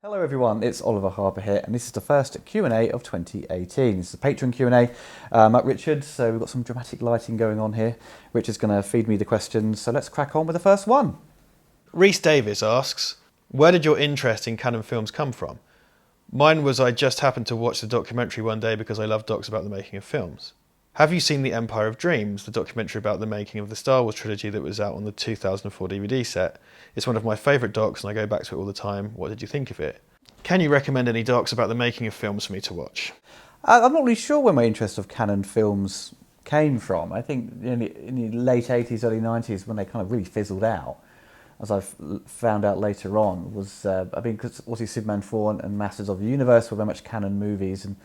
Hello everyone, it's Oliver Harper here, and this is the first Q&A of 2018. This is a Patreon Q&A. I'm Richard, so we've got some dramatic lighting going on here. Richard's going to feed me the questions, so let's crack on with the first one. Rhys Davis asks, where did your interest in canon films come from? Mine was I just happened to watch the documentary one day because I love docs about the making of films. Have you seen The Empire of Dreams, the documentary about the making of the Star Wars trilogy that was out on the 2004 DVD set? It's one of my favourite docs and I go back to it all the time. What did you think of it? Can you recommend any docs about the making of films for me to watch? I'm not really sure where my interest of canon films came from. I think in the late 80s, early 90s, when they kind of really fizzled out, as I've found out later on, was because obviously Superman 4 and Masters of the Universe were very much canon movies, and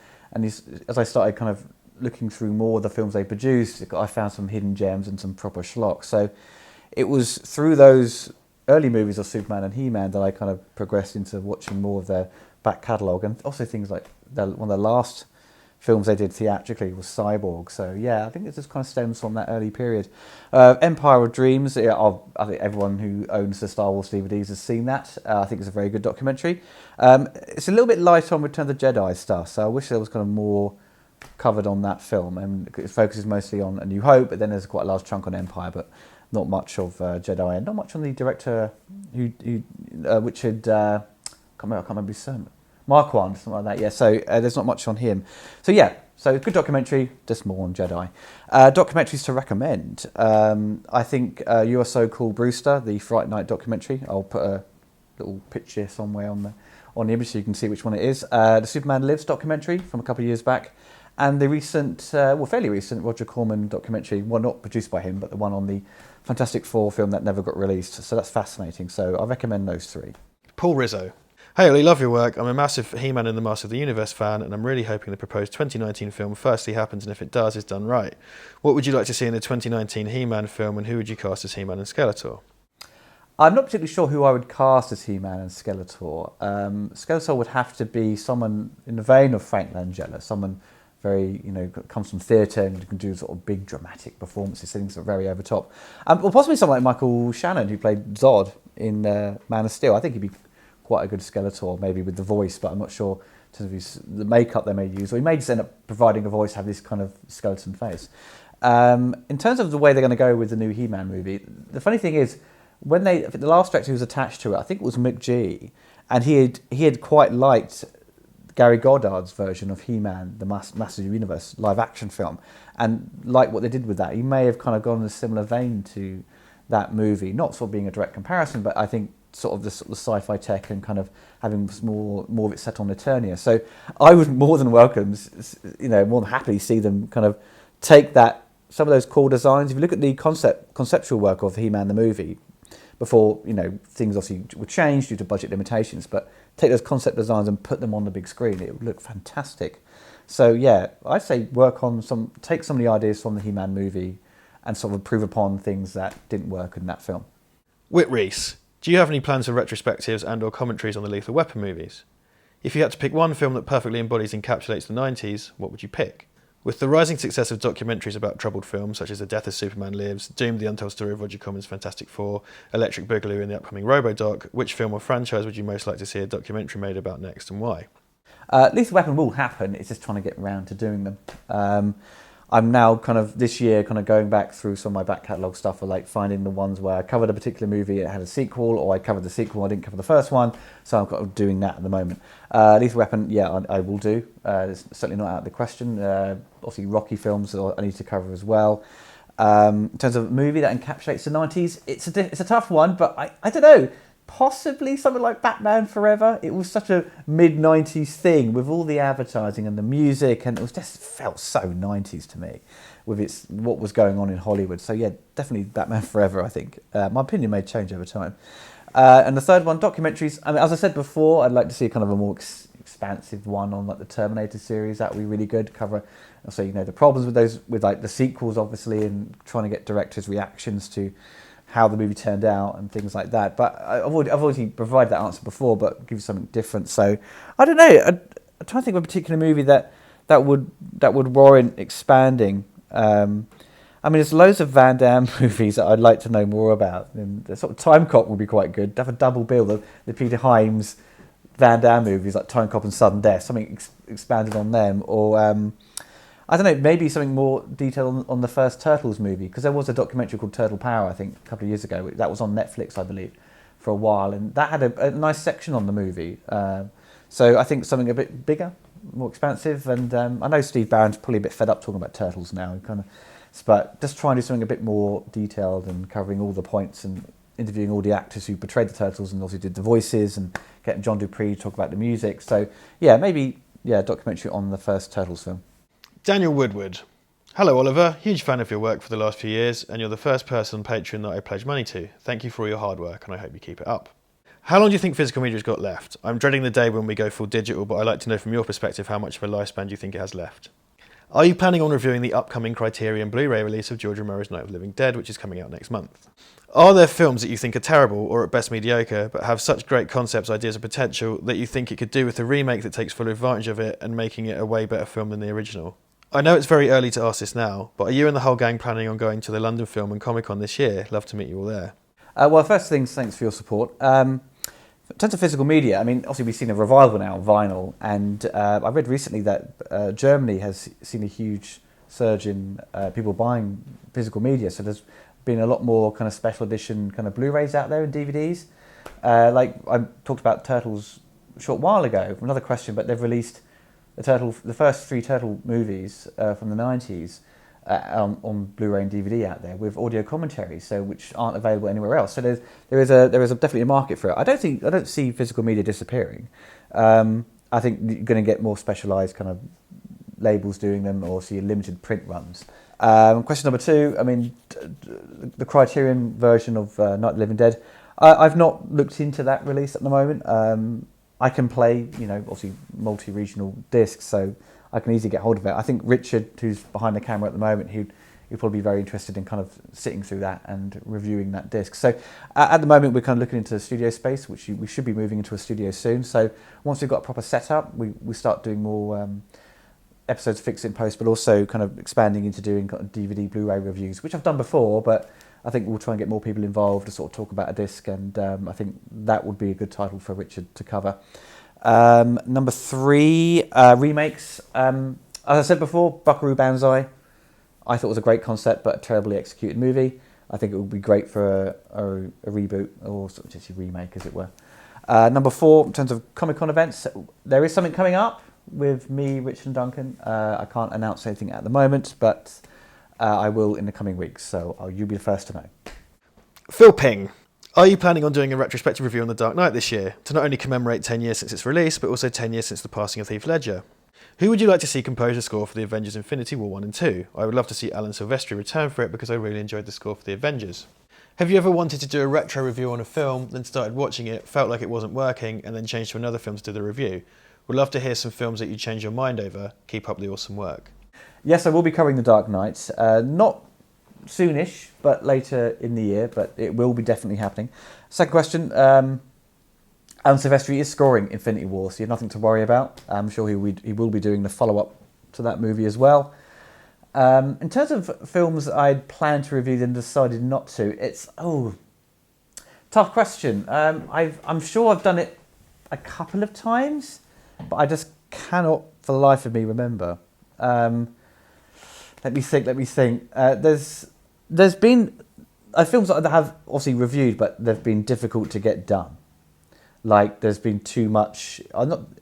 as I started kind of looking through more of the films they produced, I found some hidden gems and some proper schlock. So it was through those early movies of Superman and He-Man that I kind of progressed into watching more of their back catalogue, and also things like one of the last films they did theatrically was Cyborg. So yeah, I think it just kind of stems from that early period. Empire of Dreams, I think everyone who owns the Star Wars DVDs has seen that. I think it's a very good documentary. It's a little bit light on Return of the Jedi stuff, so I wish there was kind of more covered on that film, and it focuses mostly on A New Hope, but then there's quite a large chunk on Empire, but not much of Jedi, and not much on the director who Richard, I can't remember his surname, Marquand, something like that. Yeah, so there's not much on him. So yeah, so good documentary, just more on Jedi. Documentaries to recommend. I think You Are So Cool, Brewster, the Fright Night documentary. I'll put a little picture somewhere on the image so you can see which one it is. The Superman Lives documentary from a couple of years back. And the recent, fairly recent Roger Corman documentary, well, not produced by him, but the one on the Fantastic Four film that never got released. So that's fascinating. So I recommend those three. Paul Rizzo. Hey Ollie, love your work. I'm a massive He-Man and the Master of the Universe fan, and I'm really hoping the proposed 2019 film firstly happens, and if it does, is done right. What would you like to see in the 2019 He-Man film, and who would you cast as He-Man and Skeletor? I'm not particularly sure who I would cast as He-Man and Skeletor. Skeletor would have to be someone in the vein of Frank Langella, someone very, comes from theatre and can do sort of big dramatic performances, things that are very over top. Or possibly someone like Michael Shannon, who played Zod in Man of Steel. I think he'd be quite a good Skeletor, maybe with the voice, but I'm not sure in terms of the makeup they may use. Or he may just end up providing a voice, have this kind of skeleton face. In terms of the way they're going to go with the new He-Man movie, the funny thing is, the last director who was attached to it, I think it was Mick G, and he had quite liked Gary Goddard's version of He-Man, the Master of the Universe live action film, and like what they did with that, he may have kind of gone in a similar vein to that movie, not sort of being a direct comparison, but I think sort of the sci-fi tech and kind of having more of it set on Eternia. So I would more than welcome, more than happily see them kind of take some of those core designs. If you look at the conceptual work of He-Man the movie, before, things obviously would change due to budget limitations, but take those concept designs and put them on the big screen, it would look fantastic. So yeah, I'd say take some of the ideas from the He-Man movie and sort of improve upon things that didn't work in that film. Whit Reese. Do you have any plans for retrospectives and or commentaries on the Lethal Weapon movies? If you had to pick one film that perfectly embodies and encapsulates the 90s, what would you pick? With the rising success of documentaries about troubled films such as The Death of Superman Lives, Doom, The Untold Story of Roger Corman's Fantastic Four, Electric Boogaloo and the upcoming Robodoc, which film or franchise would you most like to see a documentary made about next, and why? Lethal Weapon will happen, it's just trying to get around to doing them. I'm now this year going back through some of my back catalogue stuff, or like finding the ones where I covered a particular movie, it had a sequel, or I covered the sequel, I didn't cover the first one, so I'm kind of doing that at the moment. Lethal Weapon, yeah, I will do. It's certainly not out of the question. Obviously Rocky films I need to cover as well. In terms of a movie that encapsulates the 90s, it's a tough one, but I don't know. Possibly something like Batman Forever. It was such a mid-90s thing with all the advertising and the music, and it was just felt so 90s to me with what was going on in Hollywood. So yeah, definitely Batman Forever, I think. My opinion may change over time. And the third one, documentaries. I mean, as I said before, I'd like to see kind of a more expansive one on like the Terminator series. That would be really good. Cover, so the problems with those, with like the sequels, obviously, and trying to get directors' reactions to how the movie turned out and things like that. But I've already provided that answer before, but give you something different. So I don't know. I'm trying to think of a particular movie that would warrant expanding. I mean, there's loads of Van Damme movies that I'd like to know more about. And the sort of Time Cop would be quite good. To have a double bill, the Peter Hyams Van Damme movies like Time Cop and Sudden Death, something expanded on them, or I don't know, maybe something more detailed on the first Turtles movie, because there was a documentary called Turtle Power, I think, a couple of years ago. That was on Netflix, I believe, for a while, and that had a nice section on the movie. So I think something a bit bigger, more expansive, and I know Steve Barron's probably a bit fed up talking about Turtles now, but just try and do something a bit more detailed and covering all the points and interviewing all the actors who portrayed the Turtles and also did the voices and getting John Dupree to talk about the music. So yeah, maybe a documentary on the first Turtles film. Daniel Woodward. Hello, Oliver. Huge fan of your work for the last few years, and you're the first person on Patreon that I pledge money to. Thank you for all your hard work, and I hope you keep it up. How long do you think physical media's got left? I'm dreading the day when we go full digital, but I'd like to know from your perspective how much of a lifespan do you think it has left? Are you planning on reviewing the upcoming Criterion Blu-ray release of George Romero's Night of the Living Dead, which is coming out next month? Are there films that you think are terrible or at best mediocre, but have such great concepts, ideas and potential that you think it could do with a remake that takes full advantage of it and making it a way better film than the original? I know it's very early to ask this now, but are you and the whole gang planning on going to the London Film and Comic-Con this year? Love to meet you all there. Well, first things, thanks for your support. In terms of physical media, I mean, obviously we've seen a revival now of vinyl, and I read recently that Germany has seen a huge surge in people buying physical media. So there's been a lot more kind of special edition kind of Blu-rays out there and DVDs. Like I talked about Turtles a short while ago, another question, but they've released the first 3 Turtle movies from the 90s on Blu-ray and DVD out there with audio commentaries, so which aren't available anywhere else. So there is definitely a market for it. I don't see physical media disappearing. I think you're going to get more specialised kind of labels doing them, or see limited print runs. Question number 2. I mean, the Criterion version of Night of the Living Dead. I've not looked into that release at the moment. I can play, obviously multi-regional discs, so I can easily get hold of it. I think Richard, who's behind the camera at the moment, he'd probably be very interested in kind of sitting through that and reviewing that disc. So at the moment, we're kind of looking into studio space, which we should be moving into a studio soon. So once we've got a proper setup, we start doing more episodes fixed in post, but also kind of expanding into doing kind of DVD, Blu-ray reviews, which I've done before, but I think we'll try and get more people involved to sort of talk about a disc, and I think that would be a good title for Richard to cover. Number 3, remakes. As I said before, Buckaroo Banzai, I thought was a great concept, but a terribly executed movie. I think it would be great for a reboot, or sort of just a remake, as it were. Number 4, in terms of Comic-Con events, there is something coming up with me, Richard and Duncan. I can't announce anything at the moment, but I will in the coming weeks, so you'll be the first to know. Phil Ping. Are you planning on doing a retrospective review on The Dark Knight this year, to not only commemorate 10 years since its release, but also 10 years since the passing of Heath Ledger? Who would you like to see compose a score for the Avengers Infinity War 1 and 2? I would love to see Alan Silvestri return for it, because I really enjoyed the score for the Avengers. Have you ever wanted to do a retro review on a film, then started watching it, felt like it wasn't working, and then changed to another film to do the review? Would love to hear some films that you changed your mind over. Keep up the awesome work. Yes, I will be covering The Dark Knight. Not soonish, but later in the year, but it will be definitely happening. Second question, Alan Silvestri is scoring Infinity War, so you have nothing to worry about. I'm sure he will be doing the follow-up to that movie as well. In terms of films I'd planned to review then decided not to, it's, tough question. I'm sure I've done it a couple of times, but I just cannot for the life of me remember. Let me think. There's been films that I have obviously reviewed, but they've been difficult to get done. Like there's been too much.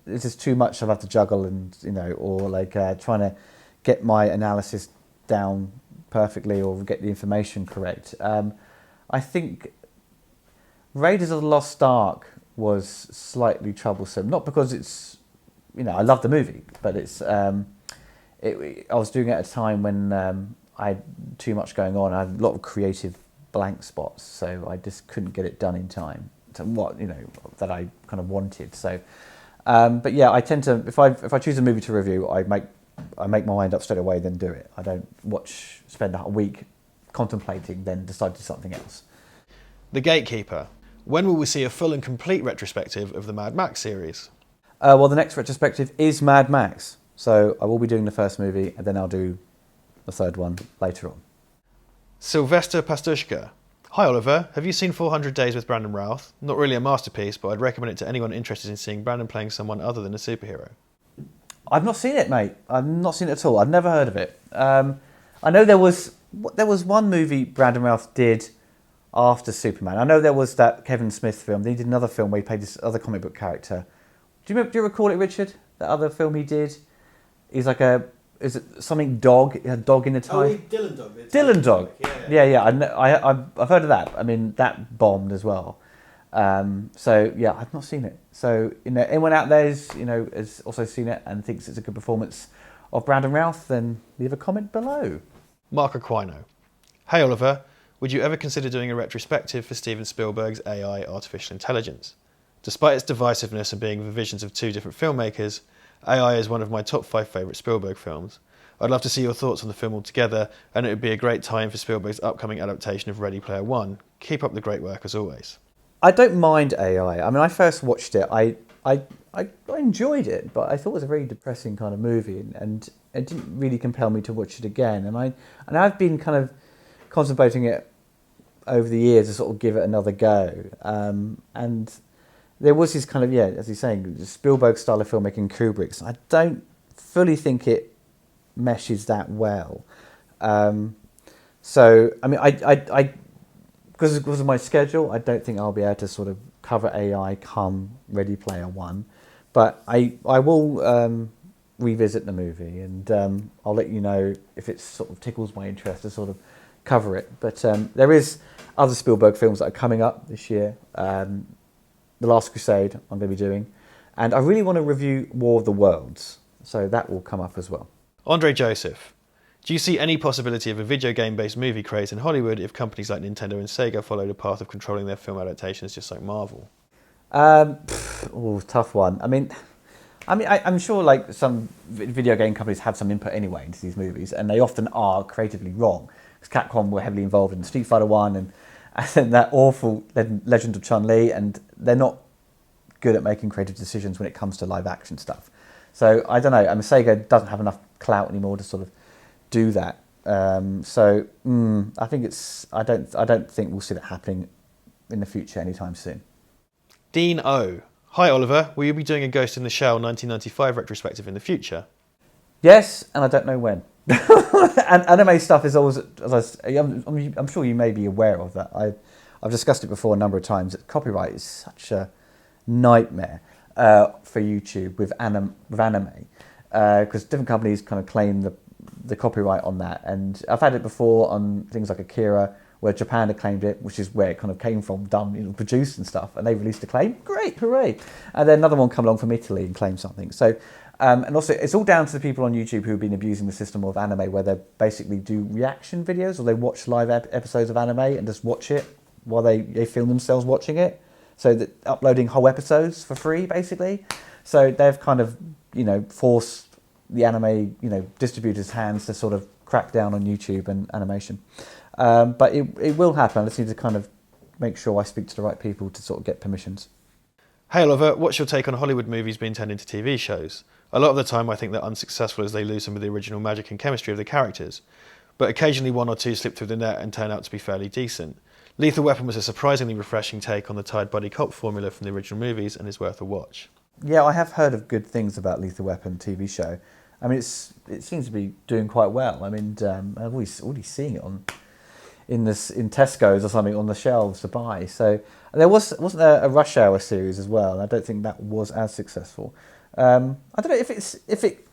It's just too much I've had to juggle, and or like trying to get my analysis down perfectly or get the information correct. I think Raiders of the Lost Ark was slightly troublesome, not because it's I love the movie, but it's. I was doing it at a time when I had too much going on. I had a lot of creative blank spots, so I just couldn't get it done in time to that I kind of wanted. So, but yeah, I tend to if I choose a movie to review, I make my mind up straight away, then do it. I don't spend a week contemplating, then decide to do something else. The Gatekeeper. When will we see a full and complete retrospective of the Mad Max series? Well, the next retrospective is Mad Max. So I will be doing the first movie, and then I'll do the third one later on. Sylvester Pastushka. Hi Oliver, have you seen 400 Days with Brandon Routh? Not really a masterpiece, but I'd recommend it to anyone interested in seeing Brandon playing someone other than a superhero. I've not seen it, mate. I've not seen it at all. I've never heard of it. I know there was one movie Brandon Routh did after Superman. I know there was that Kevin Smith film. He did another film where he played this other comic book character. Do you recall it, Richard? That other film he did? He's like is it something dog? A dog in a tie? Oh, Dylan Dog. Dylan Dog. Yeah. I've heard of that. I mean, that bombed as well. So yeah, I've not seen it. So anyone out there has also seen it and thinks it's a good performance of Brandon Routh, then leave a comment below. Mark Aquino. Hey Oliver, would you ever consider doing a retrospective for Steven Spielberg's AI artificial intelligence? Despite its divisiveness and being the visions of two different filmmakers, AI is one of my top 5 favourite Spielberg films. I'd love to see your thoughts on the film altogether, and it would be a great time for Spielberg's upcoming adaptation of Ready Player One. Keep up the great work as always. I don't mind AI. I mean, I first watched it. I enjoyed it, but I thought it was a very depressing kind of movie, and it didn't really compel me to watch it again. And I've been kind of contemplating it over the years to sort of give it another go. And there was this kind of, as he's saying, Spielberg style of filmmaking, Kubrick's. I don't fully think it meshes that well. So, I mean, I because of my schedule, I don't think I'll be able to sort of cover AI come Ready Player One. But I will revisit the movie, and I'll let you know if it sort of tickles my interest to sort of cover it. But there is other Spielberg films that are coming up this year. The Last Crusade I'm going to be doing. And I really want to review War of the Worlds. So that will come up as well. Andre Joseph. Do you see any possibility of a video game-based movie craze in Hollywood if companies like Nintendo and Sega followed a path of controlling their film adaptations just like Marvel? Tough one. I mean, I'm sure like some video game companies have some input anyway into these movies, and they often are creatively wrong. Because Capcom were heavily involved in Street Fighter 1 and that awful Legend of Chun-Li, and they're not good at making creative decisions when it comes to live action stuff. So I don't know. I mean, Sega doesn't have enough clout anymore to sort of do that. I think I don't think we'll see that happening in the future anytime soon. Dean O. Hi Oliver, will you be doing a Ghost in the Shell 1995 retrospective in the future? Yes, and I don't know when. And anime stuff is always, I'm sure you may be aware of that. I've discussed it before a number of times. That copyright is such a nightmare for YouTube with anime, because different companies kind of claim the copyright on that. And I've had it before on things like Akira, where Japan had claimed it, which is where it kind of came from, done, produced and stuff, and they released a claim. Great, hooray! And then another one come along from Italy and claim something. So. And also, it's all down to the people on YouTube who've been abusing the system of anime, where they basically do reaction videos, or they watch live episodes of anime and just watch it while they film themselves watching it. So that uploading whole episodes for free, basically. So they've kind of, forced the anime, distributors' hands to sort of crack down on YouTube and animation. But it will happen. I just need to kind of make sure I speak to the right people to sort of get permissions. Hey Oliver, what's your take on Hollywood movies being turned into TV shows? A lot of the time I think they're unsuccessful as they lose some of the original magic and chemistry of the characters, but occasionally one or two slip through the net and turn out to be fairly decent. Lethal Weapon was a surprisingly refreshing take on the tired buddy cop formula from the original movies and is worth a watch. Yeah, I have heard of good things about Lethal Weapon TV show. I mean, it seems to be doing quite well. I mean, I've already seeing it in Tesco's or something on the shelves to buy. So there wasn't a Rush Hour series as well, and I don't think that was as successful. I don't know if it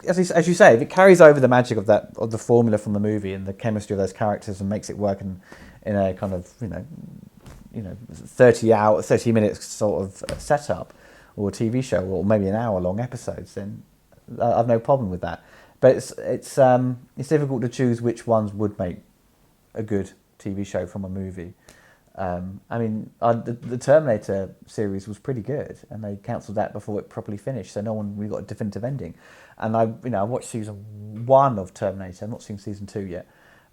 as you say, if it carries over the magic of the formula from the movie and the chemistry of those characters and makes it work in a kind of 30 minutes sort of setup or a TV show, or maybe an hour long episodes, then I've no problem with that. But it's difficult to choose which ones would make a good TV show from a movie. I mean, the Terminator series was pretty good, and they cancelled that before it properly finished, so no one really got a definitive ending. And I watched season 1 of Terminator. I've not seen season 2 yet,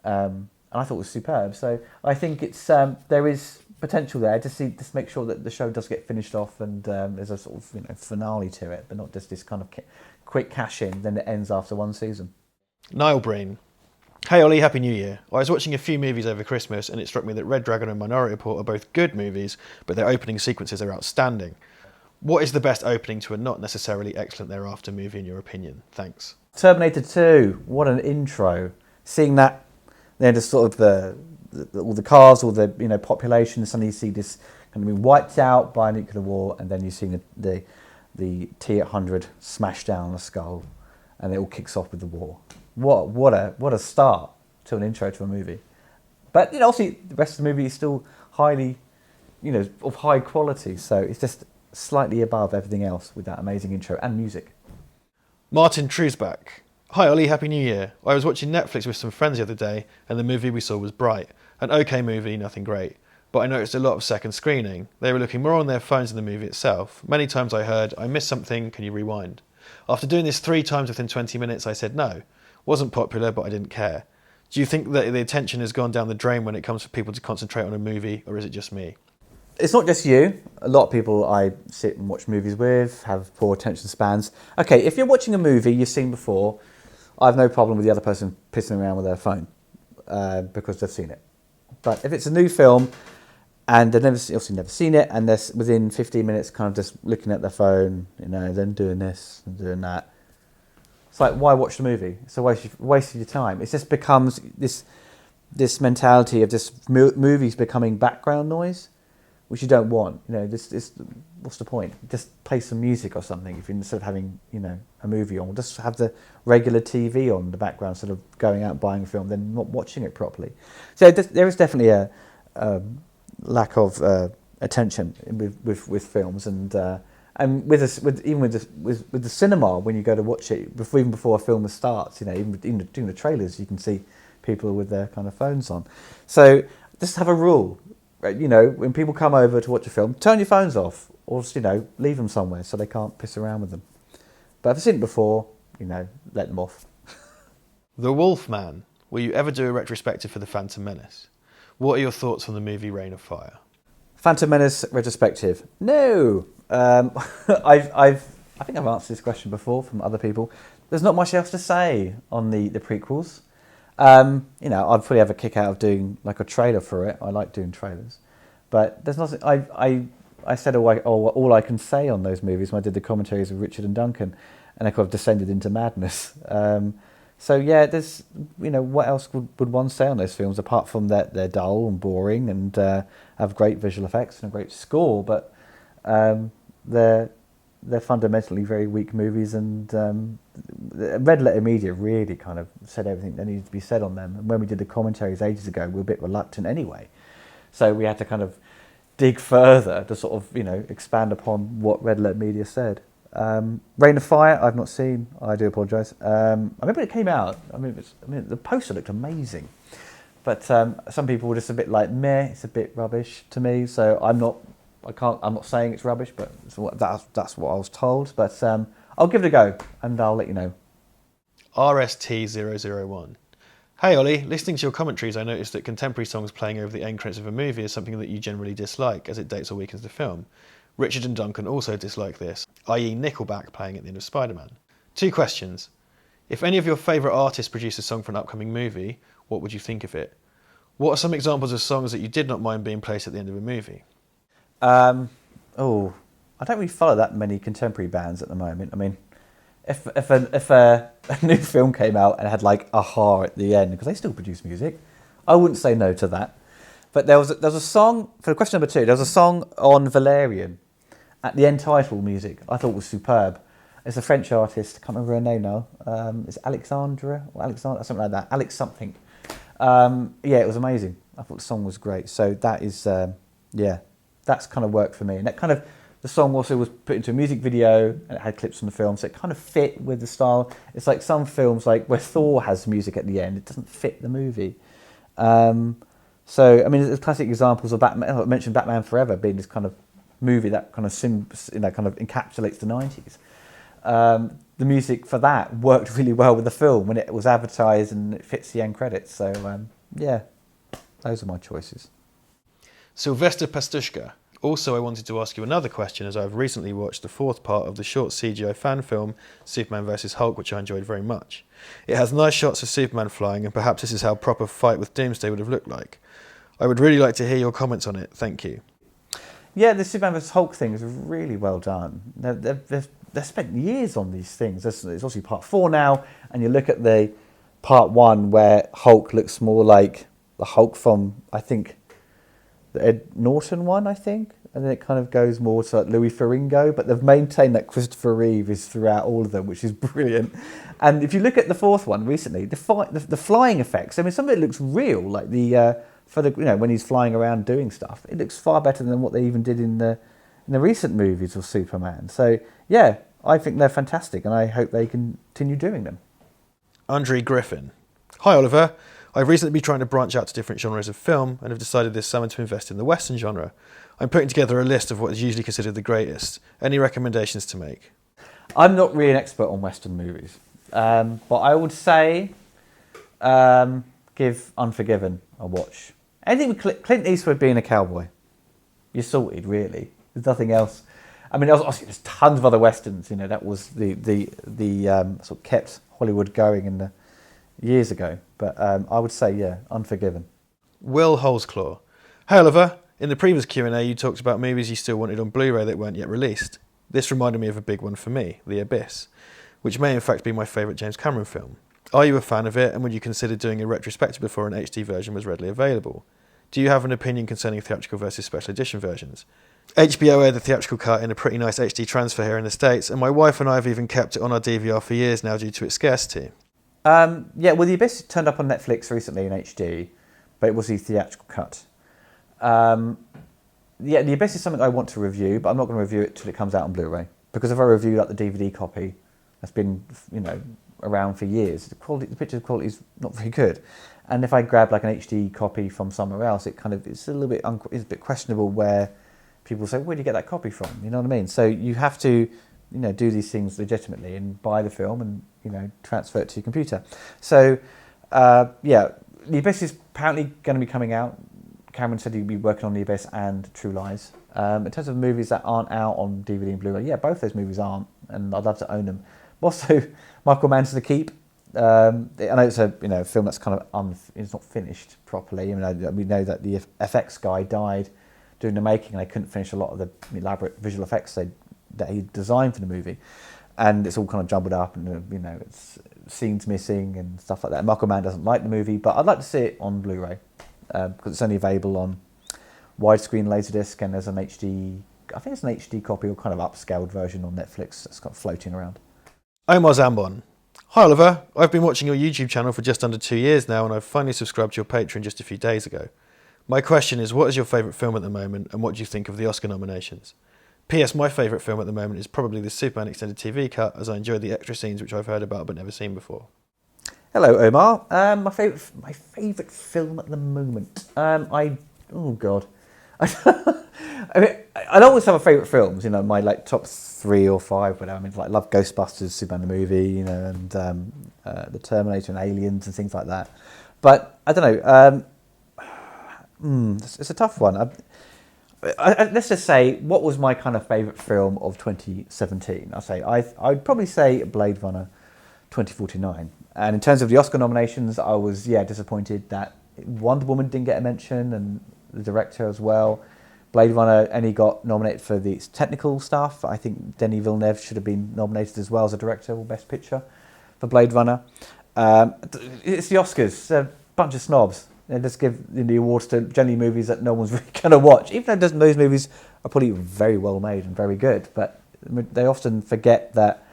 and I thought it was superb. So I think it's there is potential there to make sure that the show does get finished off, and there's a sort of finale to it, but not just this kind of quick cash in, then it ends after one season. Niall Breen. Hey Ollie, Happy New Year. I was watching a few movies over Christmas and it struck me that Red Dragon and Minority Report are both good movies, but their opening sequences are outstanding. What is the best opening to a not necessarily excellent thereafter movie in your opinion? Thanks. Terminator 2, what an intro. Seeing that, then just sort of all the cars, all the population, suddenly you see this kind of being wiped out by a nuclear war, and then you see the T-800 smash down the skull, and it all kicks off with the war. What a start to an intro to a movie. But obviously the rest of the movie is still highly, of high quality. So it's just slightly above everything else with that amazing intro and music. Martin Trusback. Hi Ollie, Happy New Year. I was watching Netflix with some friends the other day and the movie we saw was Bright. An okay movie, nothing great. But I noticed a lot of second screening. They were looking more on their phones than the movie itself. Many times I heard, I missed something, can you rewind? After doing this 3 times within 20 minutes, I said no. Wasn't popular, but I didn't care. Do you think that the attention has gone down the drain when it comes for people to concentrate on a movie, or is it just me? It's not just you. A lot of people I sit and watch movies with have poor attention spans. Okay, if you're watching a movie you've seen before, I have no problem with the other person pissing around with their phone because they've seen it. But if it's a new film and they've obviously never seen it, and they're within 15 minutes kind of just looking at their phone, then doing this and doing that, it's like, why watch the movie? It's a waste of your time. It just becomes this mentality of just movies becoming background noise, which you don't want. What's the point? Just play some music or something if instead of having a movie on. Just have the regular TV on in the background instead of going out and buying a film, then not watching it properly. So there is definitely a lack of attention with films and with the cinema, when you go to watch it, even before a film starts, even during the trailers, you can see people with their kind of phones on. So just have a rule, right? When people come over to watch a film, turn your phones off, or just, leave them somewhere so they can't piss around with them. But if you've seen it before, let them off. The Wolfman. Will you ever do a retrospective for The Phantom Menace? What are your thoughts on the movie Reign of Fire? Phantom Menace retrospective? No. I think I've answered this question before from other people. There's not much else to say on the prequels. I'd probably have a kick out of doing like a trailer for it. I like doing trailers, but there's nothing. I said all I can say on those movies when I did the commentaries with Richard and Duncan, and I kind of descended into madness. So yeah, there's what else would one say on those films apart from that they're dull and boring and have great visual effects and a great score, but they're fundamentally very weak movies, and Red Letter Media really kind of said everything that needed to be said on them. And when we did the commentaries ages ago, we were a bit reluctant anyway, so we had to kind of dig further to sort of expand upon what Red Letter Media said. Reign of Fire, I've not seen. I do apologise. I remember it came out. The poster looked amazing, but some people were just a bit like, meh. It's a bit rubbish to me. So I'm not saying it's rubbish, but that's what I was told. But I'll give it a go, and I'll let you know. RST001. Hey Ollie, listening to your commentaries, I noticed that contemporary songs playing over the end credits of a movie is something that you generally dislike, as it dates or weakens the film. Richard and Duncan also dislike this, i.e. Nickelback playing at the end of Spider-Man. 2 questions. If any of your favourite artists produce a song for an upcoming movie, what would you think of it? What are some examples of songs that you did not mind being placed at the end of a movie? I don't really follow that many contemporary bands at the moment. I mean, if a new film came out and had like Aha at the end, because they still produce music, I wouldn't say no to that. But there was a song for question number 2. There was a song on Valerian at the end title music. I thought was superb. It's a French artist. I can't remember her name now. It's Alexandra or Alexandra, something like that. Alex something. It was amazing. I thought the song was great. So that is that's kind of worked for me. And that kind of, the song also was put into a music video and it had clips from the film, so it kind of fit with the style. It's like some films, like where Thor has music at the end, it doesn't fit the movie. So, I mean, there's classic examples of Batman. I mentioned Batman Forever being this kind of movie that kind of kind of encapsulates the 90s. The music for that worked really well with the film when it was advertised and it fits the end credits. So, those are my choices. Sylvester Pastushka. Also, I wanted to ask you another question, as I've recently watched the fourth part of the short CGI fan film Superman vs. Hulk, which I enjoyed very much. It has nice shots of Superman flying, and perhaps this is how a proper fight with Doomsday would have looked like. I would really like to hear your comments on it. Thank you. Yeah, the Superman vs. Hulk thing is really well done. They've spent years on these things. It's obviously part 4 now, and you look at the part 1 where Hulk looks more like the Hulk from, I think, the Ed Norton one, I think, and then it kind of goes more to like Louis Ferrigno, but they've maintained that Christopher Reeve is throughout all of them, which is brilliant. And if you look at the 4th one recently, the flying effects, I mean, some of it looks real, like when he's flying around doing stuff, it looks far better than what they even did in the recent movies of Superman. So yeah, I think they're fantastic, and I hope they continue doing them. Andre Griffin. Hi Oliver. I've recently been trying to branch out to different genres of film and have decided this summer to invest in the Western genre. I'm putting together a list of what is usually considered the greatest. Any recommendations to make? I'm not really an expert on Western movies, but I would say give Unforgiven a watch. Anything with Clint Eastwood being a cowboy, you're sorted, really. There's nothing else. I mean, obviously, there's tons of other Westerns, that was the sort of kept Hollywood going in the years ago. But I would say, yeah, Unforgiven. Will Holsclaw. Hey Oliver, in the previous Q&A you talked about movies you still wanted on Blu-ray that weren't yet released. This reminded me of a big one for me, The Abyss, which may in fact be my favourite James Cameron film. Are you a fan of it, and would you consider doing a retrospective before an HD version was readily available? Do you have an opinion concerning theatrical versus special edition versions? HBO aired the theatrical cut in a pretty nice HD transfer here in the States, and my wife and I have even kept it on our DVR for years now due to its scarcity. Yeah, well, The Abyss turned up on Netflix recently in HD, but it was the theatrical cut. Yeah, The Abyss is something I want to review, but I'm not going to review it till it comes out on Blu-ray, because if I review like the DVD copy, that's been around for years, the picture quality is not very good, and if I grab like an HD copy from somewhere else, it's a little bit it's a bit questionable where people say, where do you get that copy from? You know what I mean? So you have to do these things legitimately and buy the film and transfer it to your computer. So yeah, The Abyss is apparently going to be coming out. Cameron said he'd be working on The Abyss and True Lies. In terms of movies that aren't out on DVD and Blu-ray, yeah, both those movies aren't, and I'd love to own them. Also, Michael Mann's The Keep. I know it's a film that's kind of it's not finished properly. I mean, we know that the FX guy died during the making, and they couldn't finish a lot of the elaborate visual effects that he designed for the movie, and it's all kind of jumbled up, and it's scenes missing and stuff like that. Michael Mann doesn't like the movie, but I'd like to see it on Blu-ray because it's only available on widescreen laserdisc, and there's an HD. I think it's an HD copy or kind of upscaled version on Netflix that's kind of floating around. Omar Zambon. Hi Oliver, I've been watching your YouTube channel for just under 2 years now, and I've finally subscribed to your Patreon just a few days ago. My question is, what is your favourite film at the moment, and what do you think of the Oscar nominations? P.S. My favourite film at the moment is probably the Superman extended TV cut, as I enjoy the extra scenes which I've heard about but never seen before. Hello, Omar. My favourite film at the moment. Oh God. I mean, I'd always have a favourite films. My like top 3 or 5. Whatever. I mean, like love Ghostbusters, Superman the movie, and the Terminator and Aliens and things like that. But I don't know. It's a tough one. Let's just say, what was my kind of favourite film of 2017? I'd probably say Blade Runner 2049. And in terms of the Oscar nominations, I was disappointed that Wonder Woman didn't get a mention, and the director as well. Blade Runner only got nominated for the technical stuff. I think Denis Villeneuve should have been nominated as well as a director or Best Picture for Blade Runner. It's the Oscars. It's a bunch of snobs. They just give the awards to generally movies that no one's really going to watch, even though those movies are probably very well made and very good. But they often forget that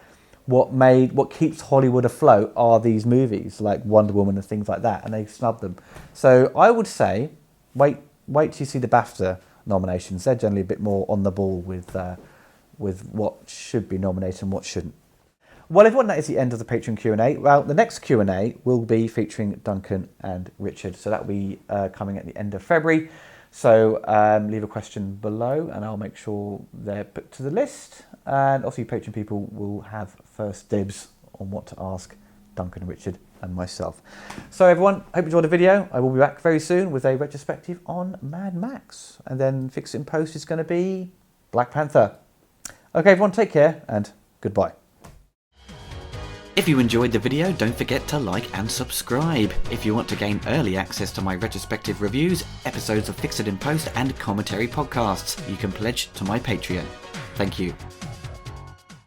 what keeps Hollywood afloat are these movies like Wonder Woman and things like that, and they snub them. So I would say wait till you see the BAFTA nominations. They're generally a bit more on the ball with what should be nominated and what shouldn't. Well, everyone, that is the end of the Patreon Q&A. Well, the next Q&A will be featuring Duncan and Richard. So that will be coming at the end of February. So leave a question below and I'll make sure they're put to the list. And obviously Patreon people will have first dibs on what to ask Duncan, Richard and myself. So everyone, hope you enjoyed the video. I will be back very soon with a retrospective on Mad Max. And then Fix It in Post is going to be Black Panther. Okay everyone, take care and goodbye. If you enjoyed the video, don't forget to like and subscribe. If you want to gain early access to my retrospective reviews, episodes of Fix It in Post and commentary podcasts, you can pledge to my Patreon. Thank you.